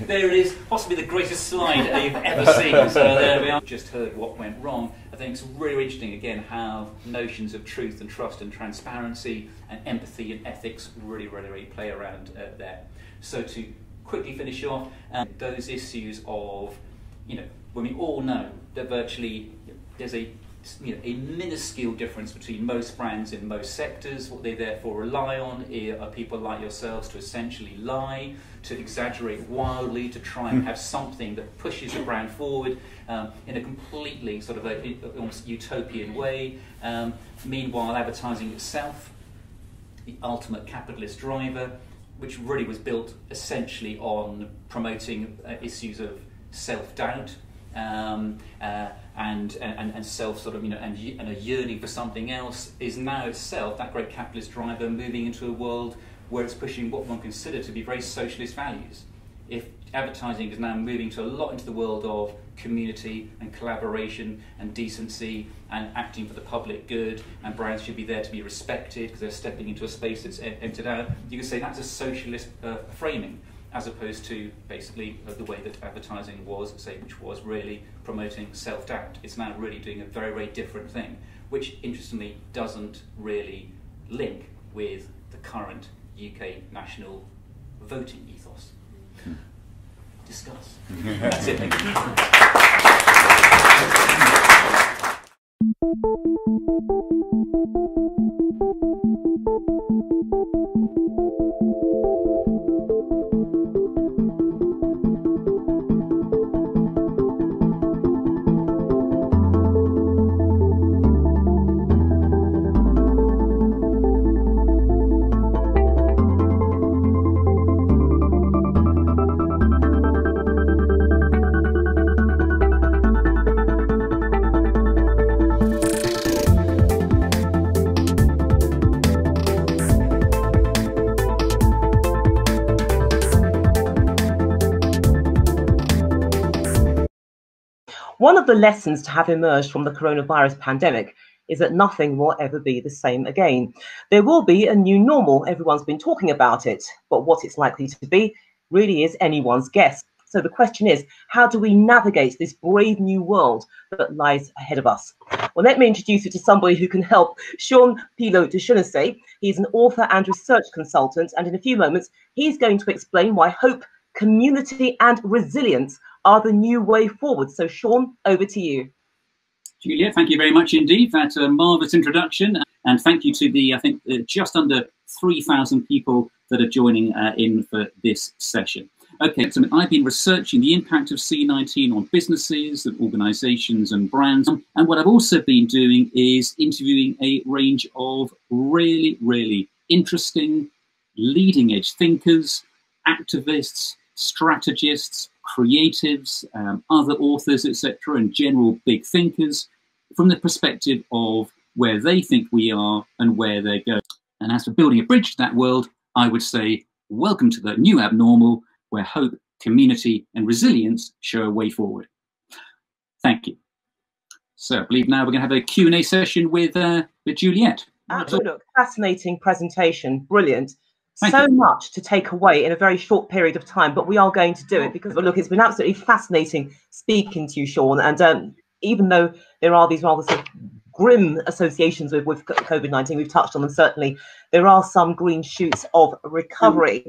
There it is, possibly the greatest slide you've ever seen. So there we are. Just heard what went wrong. I think it's really interesting, again, how notions of truth and trust and transparency and empathy and ethics really play around there. So to quickly finish off, those issues of, when we all know that virtually there's a minuscule difference between most brands in most sectors. What they therefore rely on are people like yourselves to essentially lie, to exaggerate wildly, to try and have something that pushes the brand forward in a completely sort of almost utopian way. Meanwhile, advertising itself, the ultimate capitalist driver, which really was built essentially on promoting issues of self-doubt, and self sort of and a yearning for something else, is now itself that great capitalist driver moving into a world where it's pushing what one consider to be very socialist values. If advertising is now moving to a lot into the world of community and collaboration and decency and acting for the public good, and brands should be there to be respected because they're stepping into a space that's emptied out, you can say that's a socialist framing, as opposed to basically the way that advertising was, which was really promoting self-doubt. It's now really doing a very different thing, which interestingly doesn't really link with the current UK national voting ethos. Discuss. That's it, thank One of the lessons to have emerged from the coronavirus pandemic is that nothing will ever be the same again. There will be a new normal. Everyone's been talking about it, but what it's likely to be really is anyone's guess. So the question is, how do we navigate this brave new world that lies ahead of us? Well, let me introduce you to somebody who can help. Pillot de Chenecey. He's an author and research consultant, and in a few moments, he's going to explain why hope community and resilience are the new way forward. So Sean, over to you. Juliet, thank you very much indeed. That's a marvellous introduction. And thank you to the, I think, just under 3,000 people that are joining in for this session. Okay, so I've been researching the impact of C19 on businesses, organisations and brands. And what I've also been doing is interviewing a range of really, really interesting, leading edge thinkers, activists, strategists, creatives, other authors, etc., and general big thinkers from the perspective of where they think we are and where they're going. And as for building a bridge to that world, I would say, welcome to the new abnormal, where hope, community and resilience show a way forward. Thank you. So I believe now we're going to have a Q&A session with Juliet. Look, fascinating presentation, brilliant. Thank so you. much to take away in a very short period of time, but we are going to do it because, well, look, it's been absolutely fascinating speaking to you, Sean. And even though there are these rather sort of grim associations with COVID-19, we've touched on them, certainly there are some green shoots of recovery.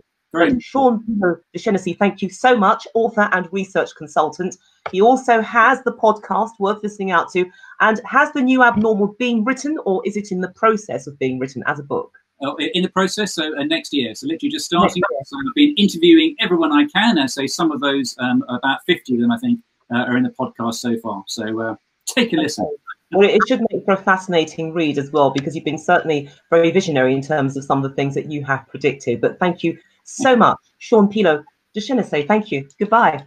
Sean Pillot de Chenecey, thank you so much, author and research consultant. He also has the podcast worth listening out to. And has The New Abnormal been written, or is it in the process of being written as a book? In the process, so next year. So literally just starting. So I've been interviewing everyone I can. I say some of those, about 50 of them, I think, are in the podcast so far. So take a listen. Well, it should make for a fascinating read as well, because you've been certainly very visionary in terms of some of the things that you have predicted. But thank you so much, Sean Pillot de Chenecey. Thank you. Goodbye.